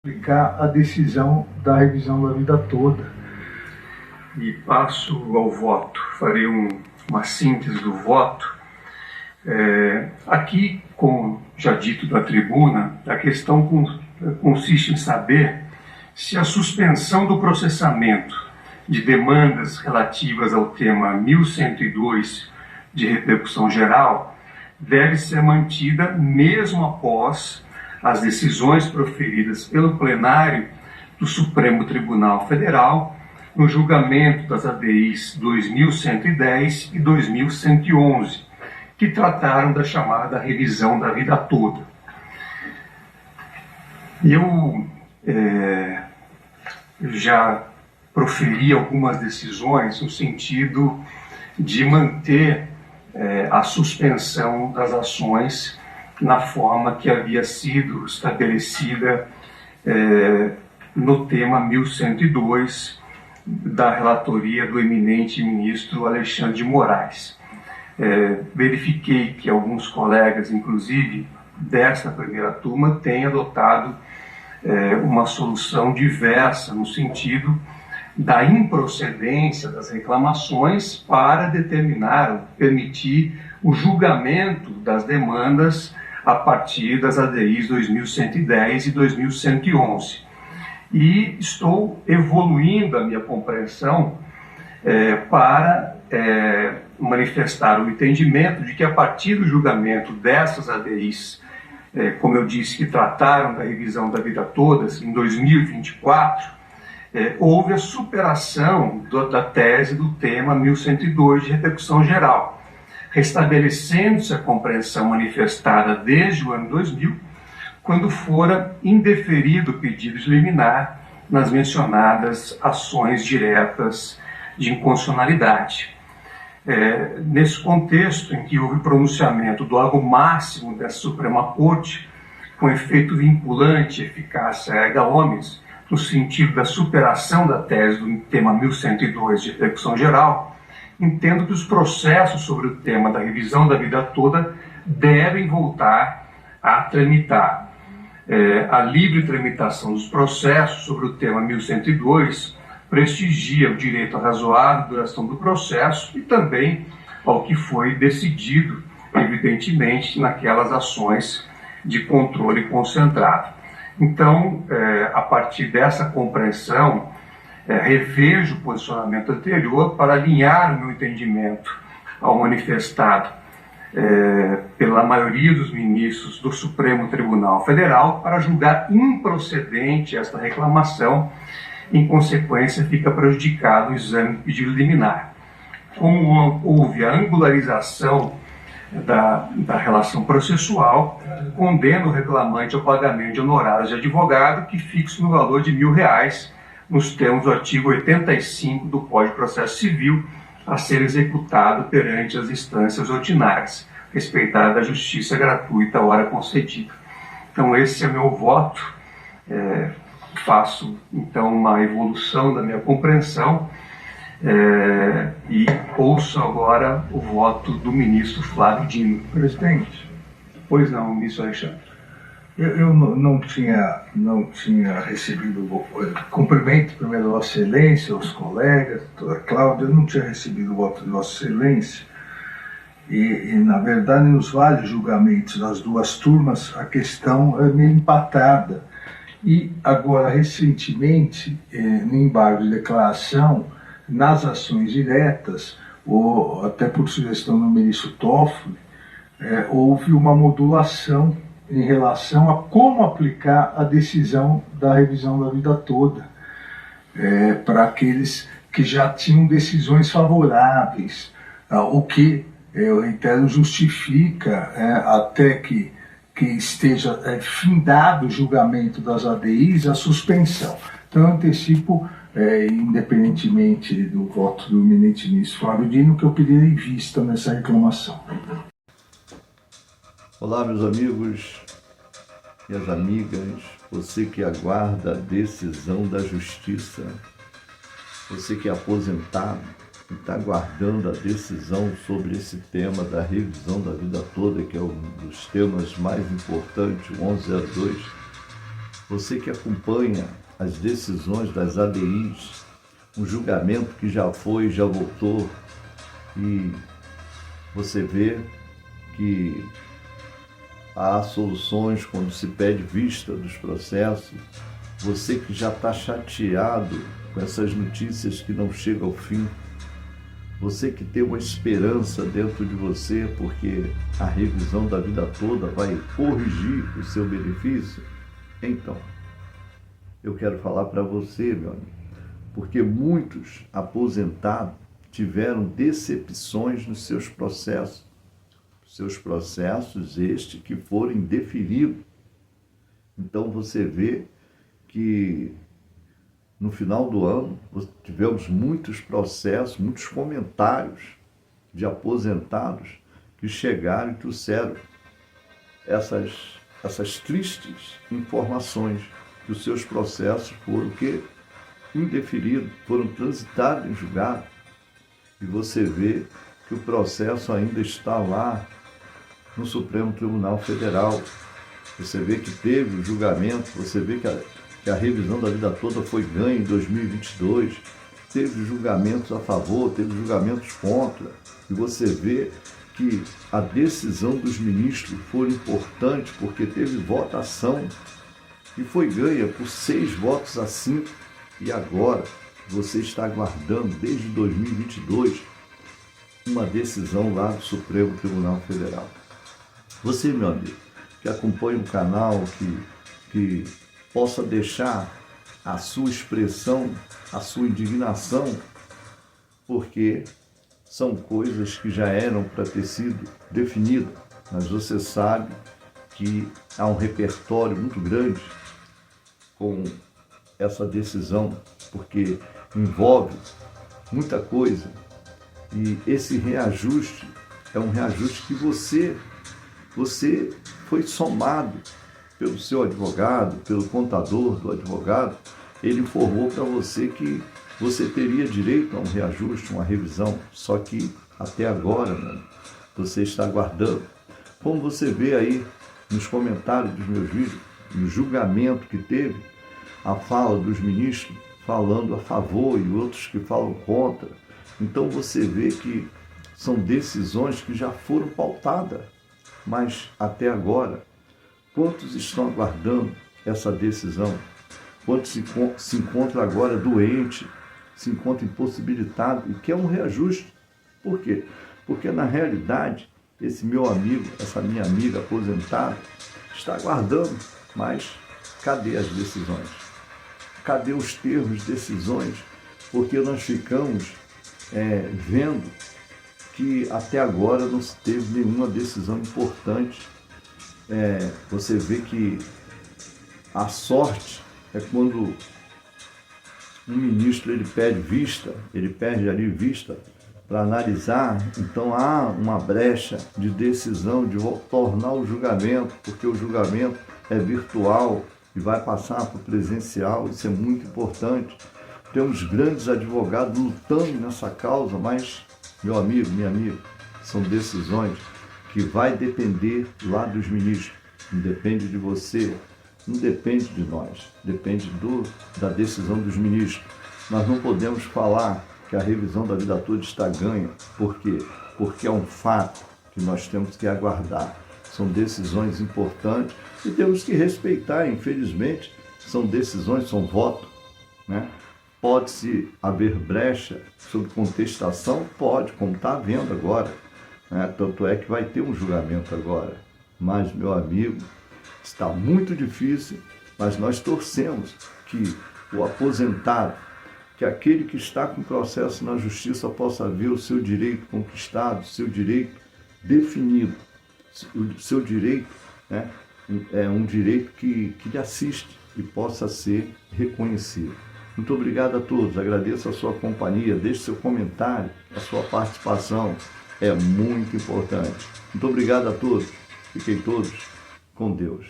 Aplicar a decisão da revisão da vida toda. E passo ao voto. Farei uma síntese do voto. Aqui, como já dito da tribuna, a questão consiste em saber se a suspensão do processamento de demandas relativas ao tema 1102 de repercussão geral deve ser mantida mesmo após as decisões proferidas pelo plenário do Supremo Tribunal Federal no julgamento das ADIs 2110 e 2111, que trataram da chamada revisão da vida toda. Eu já proferi algumas decisões no sentido de manter a suspensão das ações na forma que havia sido estabelecida no tema 1102 da relatoria do eminente ministro Alexandre de Moraes. Verifiquei que alguns colegas, inclusive desta primeira turma, têm adotado uma solução diversa no sentido da improcedência das reclamações para determinar ou permitir o julgamento das demandas a partir das ADIs 2110 e 2111. E estou evoluindo a minha compreensão para manifestar o entendimento de que a partir do julgamento dessas ADIs, como eu disse, que trataram da revisão da vida toda, em 2024, houve a superação da tese do tema 1102 de repercussão geral, restabelecendo-se a compreensão manifestada desde o ano 2000, quando fora indeferido o pedido de liminar nas mencionadas ações diretas de inconstitucionalidade. Nesse contexto em que houve pronunciamento do órgão máximo da Suprema Corte, com efeito vinculante e eficácia erga omnes, no sentido da superação da tese do tema 1102 de repercussão geral, entendo que os processos sobre o tema da revisão da vida toda devem voltar a tramitar. A livre tramitação dos processos sobre o tema 1102 prestigia o direito à razoável duração do processo e também ao que foi decidido, evidentemente, naquelas ações de controle concentrado. Então, a partir dessa compreensão, revejo o posicionamento anterior para alinhar o meu entendimento ao manifestado pela maioria dos ministros do Supremo Tribunal Federal para julgar improcedente esta reclamação. Em consequência, fica prejudicado o exame do pedido liminar. Como houve a angularização da relação processual, condena o reclamante ao pagamento de honorários de advogado que fixo no valor de R$1.000, nos termos do artigo 85 do Código de Processo Civil, a ser executado perante as instâncias ordinárias, respeitada a justiça gratuita à hora concedida. Então esse é meu voto. Faço então uma evolução da minha compreensão e ouço agora o voto do ministro Flávio Dino. Presidente, Pois não, ministro Alexandre. eu não tinha recebido, cumprimento primeiro Vossa Excelência, os colegas, doutora Cláudia, eu não tinha recebido o voto de Vossa Excelência e na verdade, nos vários julgamentos das duas turmas, a questão é meio empatada. E agora, recentemente, no embargo de declaração, nas ações diretas, ou até por sugestão do ministro Toffoli, houve uma modulação em relação a como aplicar a decisão da revisão da vida toda para aqueles que já tinham decisões favoráveis, o que, eu reitero, justifica até que esteja findado o julgamento das ADIs, a suspensão. Então eu antecipo, independentemente do voto do eminente ministro Flávio Dino, que eu pedirei vista nessa reclamação. Olá, meus amigos, minhas amigas, você que aguarda a decisão da justiça, você que é aposentado e está aguardando a decisão sobre esse tema da revisão da vida toda, que é um dos temas mais importantes, o 1102, você que acompanha as decisões das ADIs, um julgamento que já foi, já voltou, e você vê que há soluções quando se pede vista dos processos. Você que já está chateado com essas notícias que não chegam ao fim, você que tem uma esperança dentro de você porque a revisão da vida toda vai corrigir o seu benefício, então, eu quero falar para você, meu amigo, porque muitos aposentados tiveram decepções nos seus processos estes que foram indefinidos. Então você vê que no final do ano tivemos muitos processos, muitos comentários de aposentados que chegaram e trouxeram essas tristes informações que os seus processos foram indeferidos, foram transitados em julgado. E você vê que o processo ainda está lá no Supremo Tribunal Federal. Você vê que teve o julgamento, você vê que a revisão da vida toda foi ganha em 2022, teve julgamentos a favor, teve julgamentos contra, e você vê que a decisão dos ministros foi importante porque teve votação e foi ganha por 6 votos a 5, e agora você está aguardando desde 2022 uma decisão lá do Supremo Tribunal Federal. Você, meu amigo, que acompanha o canal, que possa deixar a sua expressão, a sua indignação, porque são coisas que já eram para ter sido definidas, mas você sabe que há um repertório muito grande com essa decisão, porque envolve muita coisa, e esse reajuste é um reajuste que você foi somado pelo seu advogado, pelo contador do advogado. Ele informou para você que você teria direito a um reajuste, uma revisão, só que até agora, mano, você está aguardando. Como você vê aí nos comentários dos meus vídeos, no julgamento que teve, a fala dos ministros falando a favor e outros que falam contra. Então você vê que são decisões que já foram pautadas, mas até agora, quantos estão aguardando essa decisão? Quantos se encontram agora doentes, se encontram impossibilitados e quer um reajuste? Por quê? Porque na realidade, esse meu amigo, essa minha amiga aposentada, está aguardando, mas cadê as decisões? Cadê os termos de decisões? Porque nós ficamos vendo que até agora não se teve nenhuma decisão importante. Você vê que a sorte é quando um ministro ele pede vista, ele pede ali vista para analisar, então há uma brecha de decisão de tornar o julgamento, porque o julgamento é virtual e vai passar para o presencial. Isso é muito importante. Temos grandes advogados lutando nessa causa, mas, meu amigo, minha amiga, são decisões que vai depender lá dos ministros. Não depende de você, não depende de nós, depende da decisão dos ministros. Nós não podemos falar que a revisão da vida toda está ganha. Por quê? Porque é um fato que nós temos que aguardar. São decisões importantes e temos que respeitar, infelizmente, são decisões, são votos, né? Pode-se haver brecha sobre contestação? Pode, como está havendo agora, né? Tanto é que vai ter um julgamento agora. Mas, meu amigo, está muito difícil, mas nós torcemos que o aposentado, que aquele que está com processo na justiça possa ver o seu direito conquistado, o seu direito definido, o seu direito, né, é um direito que lhe assiste e possa ser reconhecido. Muito obrigado a todos, agradeço a sua companhia, deixe seu comentário, a sua participação é muito importante. Muito obrigado a todos, fiquem todos com Deus.